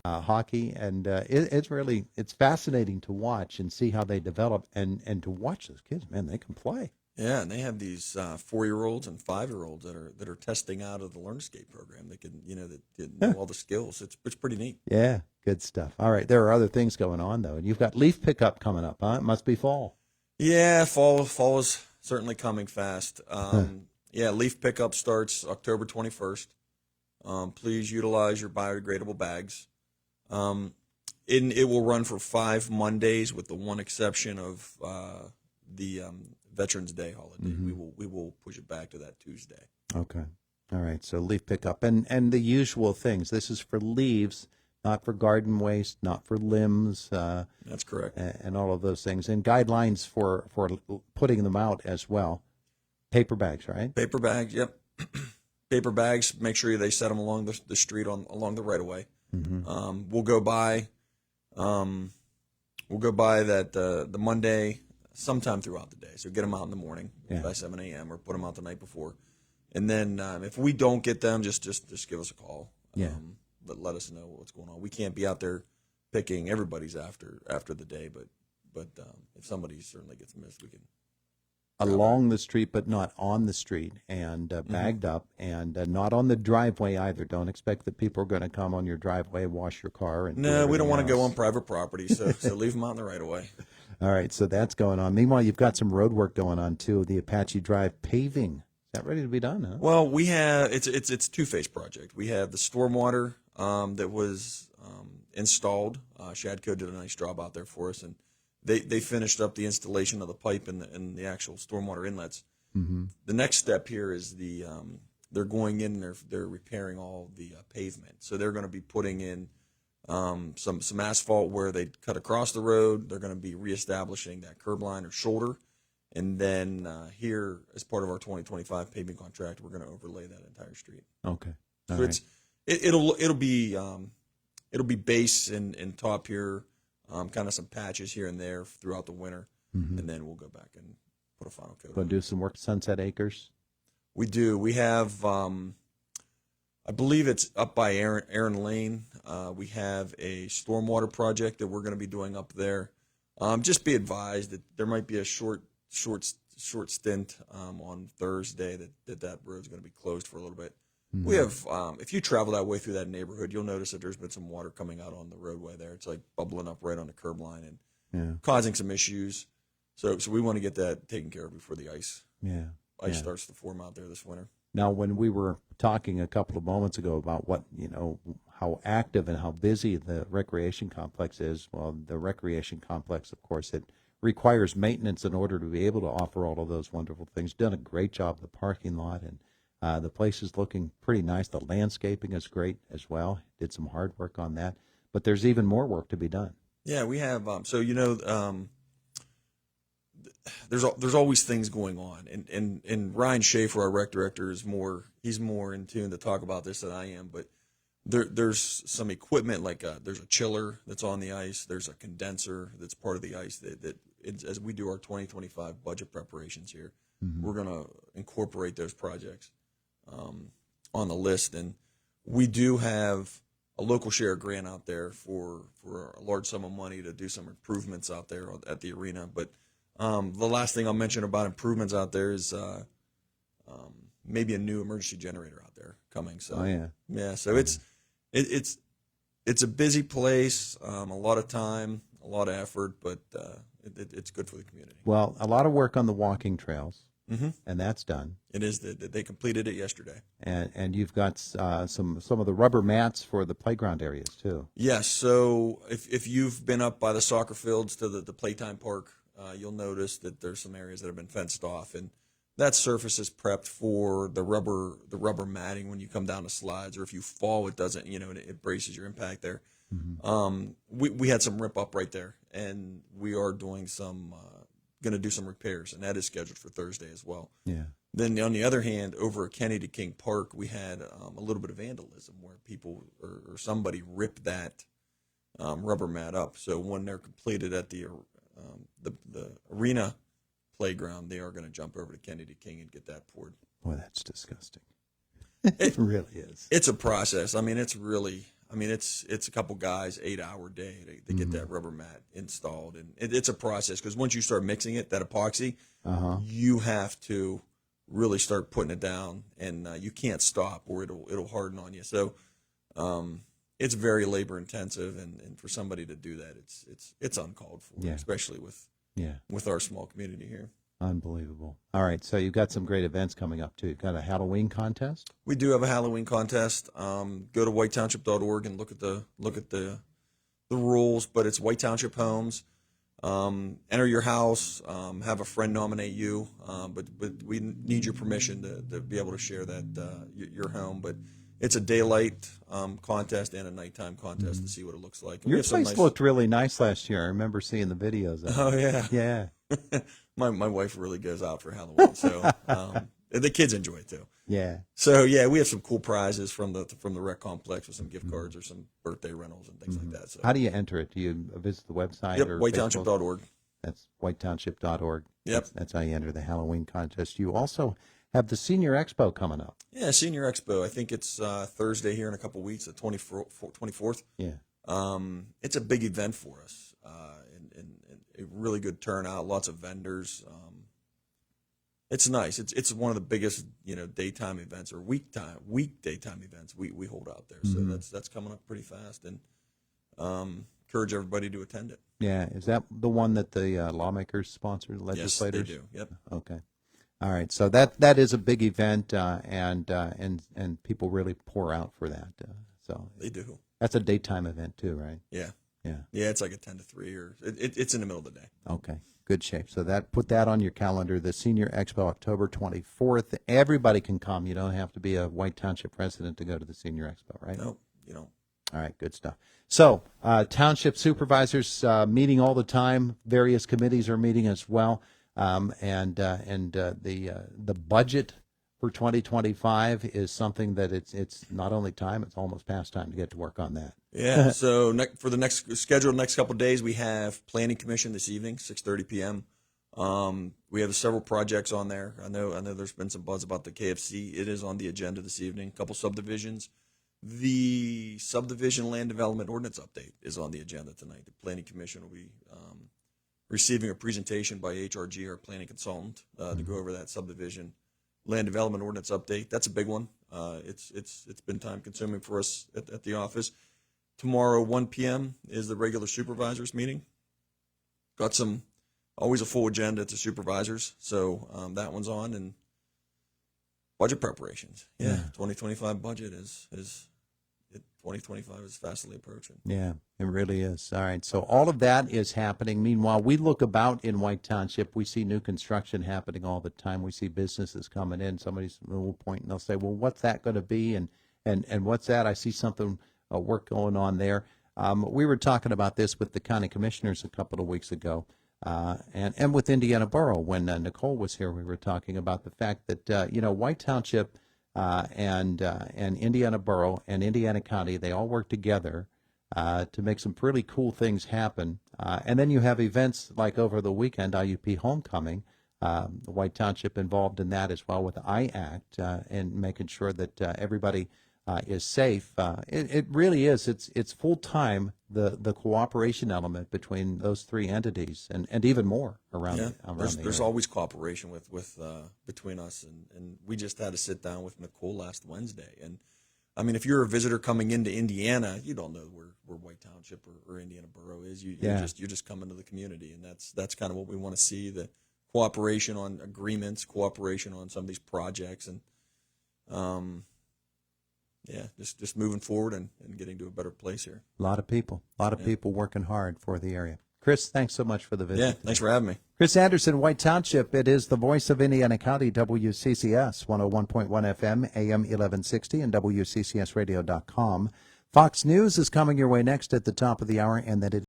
hockey, and it's fascinating to watch and see how they develop, and to watch those kids. Man, they can play. Yeah, and they have these 4-year-olds and 5-year-olds that are testing out of the LearnScape program. They can that know all the skills. It's pretty neat. Yeah, good stuff. All right, there are other things going on though, and you've got leaf pickup coming up, huh? It must be fall. Yeah, fall is certainly coming fast. Yeah, leaf pickup starts October 21st. Please utilize your biodegradable bags. It will run for 5 Mondays, with the one exception of the Veterans Day holiday. We will push it back to that Tuesday. Okay. All right. So leaf pickup and the usual things. This is for leaves, not for garden waste, not for limbs. That's correct. And all of those things, and guidelines for putting them out as well. Paper bags, right? Paper bags. Yep. Paper bags. Make sure they set them along the street along the right of way. We'll go by. We'll go by that the Monday sometime throughout the day. So get them out in the morning by 7 a.m. or put them out the night before. And then if we don't get them, just give us a call. Let us know what's going on. We can't be out there picking everybody's after the day, but if somebody certainly gets missed, we can. Along the street, but not on the street, and bagged up, and not on the driveway either. Don't expect that people are going to come on your driveway, wash your car. And no, we don't want to go on private property, so leave them out in the right of way. All right, so that's going on. Meanwhile, you've got some road work going on too. The Apache Drive paving. Is that ready to be done? Huh? Well, we have it's a two-phase project. We have the stormwater that was installed. Shadco did a nice job out there for us, and they finished up the installation of the pipe and the actual stormwater inlets. The next step here is they're going in and they're repairing all the pavement. So they're going to be putting in some asphalt where they cut across the road. They're going to be reestablishing that curb line or shoulder. And then here, as part of our 2025 paving contract, we're going to overlay that entire street. Okay. All right. It'll be base and top here, kind of some patches here and there throughout the winter, and then we'll go back and put a final coat. Going to do some work at Sunset Acres. We do. We have, I believe it's up by Aaron Lane. We have a stormwater project that we're going to be doing up there. Just be advised that there might be a short stint on Thursday that road's going to be closed for a little bit. We have, if you travel that way through that neighborhood, you'll notice that there's been some water coming out on the roadway there. It's like bubbling up right on the curb line and causing some issues. So we want to get that taken care of before the ice starts to form out there this winter. Now, when we were talking a couple of moments ago about how active and how busy the recreation complex is, well, the recreation complex, of course, it requires maintenance in order to be able to offer all of those wonderful things. Done a great job of the parking lot, and the place is looking pretty nice. The landscaping is great as well. Did some hard work on that, but there's even more work to be done. Yeah, we have. There's always things going on, and Ryan Schaefer, our rec director, he's more in tune to talk about this than I am. But there's some equipment like there's a chiller that's on the ice. There's a condenser that's part of the ice that as we do our 2025 budget preparations here, we're going to incorporate those projects on the list. And we do have a local share grant out there for a large sum of money to do some improvements out there at the arena. But the last thing I'll mention about improvements out there is maybe a new emergency generator out there coming. So so it's a busy place, a lot of time, a lot of effort, but it's good for the community. Well, a lot of work on the walking trails. And that's done. It is. They completed it yesterday. And you've got some of the rubber mats for the playground areas too. Yes. So if you've been up by the soccer fields to the playtime park, you'll notice that there's some areas that have been fenced off, and that surface is prepped for the rubber matting when you come down the slides, or if you fall, it doesn't. It braces your impact there. We had some rip up right there, and we are doing going to do some repairs, and that is scheduled for Thursday as well. Yeah. Then on the other hand, over at Kennedy King Park, we had a little bit of vandalism where people or somebody ripped that rubber mat up. So when they're completed at the arena playground, they are going to jump over to Kennedy King and get that poured. Boy, that's disgusting. It really is. It's a process. I mean, it's really I mean, it's a couple guys, 8-hour day to get that rubber mat installed, and it's a process because once you start mixing it, that epoxy, you have to really start putting it down, and you can't stop or it'll harden on you. So it's very labor intensive, and for somebody to do that, it's uncalled for, especially with our small community here. Unbelievable. All right, so you've got some great events coming up too. You've got a Halloween contest. We do have a Halloween contest. Go to whitetownship.org and look at the rules. But it's White Township Homes. Enter your house. Have a friend nominate you. But we need your permission to be able to share that your home. But it's a daylight contest and a nighttime contest to see what it looks like. And Your place looked really nice last year. I remember seeing the videos of it. Oh yeah, Yeah. my wife really goes out for Halloween, so the kids enjoy it too. Yeah. So yeah, we have some cool prizes from the rec complex with some gift cards or some birthday rentals and things like that. So How do you enter it? Do you visit the website? yep, or whitetownship.org. That's whitetownship.org. Yep. That's how you enter the Halloween contest. You also have the Senior Expo coming up. Yeah, Senior Expo. I think it's Thursday here in a couple weeks, the 24th. Yeah. It's a big event for us, and a really good turnout. Lots of vendors. It's nice. It's one of the biggest daytime events or weekday time events we hold out there. So that's coming up pretty fast, and encourage everybody to attend it. Yeah. Is that the one that the lawmakers sponsor, the legislators? Yes, they do. Yep. Okay. All right. So that is a big event, and people really pour out for that. So They do. that's a daytime event too, right? Yeah. Yeah. Yeah, it's like a 10 to 3, or it's in the middle of the day. Okay, good shape. So put that on your calendar. The Senior Expo, October 24th. Everybody can come. You don't have to be a White Township resident to go to the Senior Expo, right? No, All right, good stuff. So township supervisors meeting all the time. Various committees are meeting as well, and the budget for 2025 is something that it's not only time, it's almost past time to get to work on that. Yeah. So for the next couple of days, we have Planning Commission this evening, 6:30 p.m. We have several projects on there. I know there's been some buzz about the KFC. It is on the agenda this evening. A couple subdivisions. The subdivision land development ordinance update is on the agenda tonight. The Planning Commission will be receiving a presentation by HRG, our planning consultant, to go over that subdivision land development ordinance update. That's a big one. It's been time consuming for us at the office. Tomorrow, 1 p.m. is the regular supervisors meeting. Got always a full agenda at the supervisors, so that one's on. And budget preparations. Yeah, 2025 budget is 2025 is fastly approaching. Yeah, it really is. All right, so all of that is happening. Meanwhile, we look about in White Township. We see new construction happening all the time. We see businesses coming in. Somebody will point and they'll say, well, what's that going to be? And what's that? I see something, work going on there. We were talking about this with the county commissioners a couple of weeks ago, and with Indiana Borough. When Nicole was here, we were talking about the fact that, White Township and Indiana Borough and Indiana County, they all work together to make some pretty cool things happen. And then you have events like over the weekend, IUP Homecoming, the White Township involved in that as well with the IACT and making sure that everybody is safe. It really is. It's full time, the cooperation element between those three entities and even more around. Yeah, the there's area. always cooperation with between us, and we just had to sit down with Nicole last Wednesday. And I mean, if you're a visitor coming into Indiana, you don't know where White Township or Indiana Borough is. You're just coming to the community, and that's kind of what we want to see: the cooperation on agreements, cooperation on some of these projects, and yeah, just moving forward and getting to a better place here. A lot of people working hard for the area. Chris, thanks so much for the visit. Yeah, thanks for having me. Chris Anderson, White Township. It is the voice of Indiana County, WCCS, 101.1 FM, AM 1160, and WCCSradio.com. Fox News is coming your way next at the top of the hour, and that it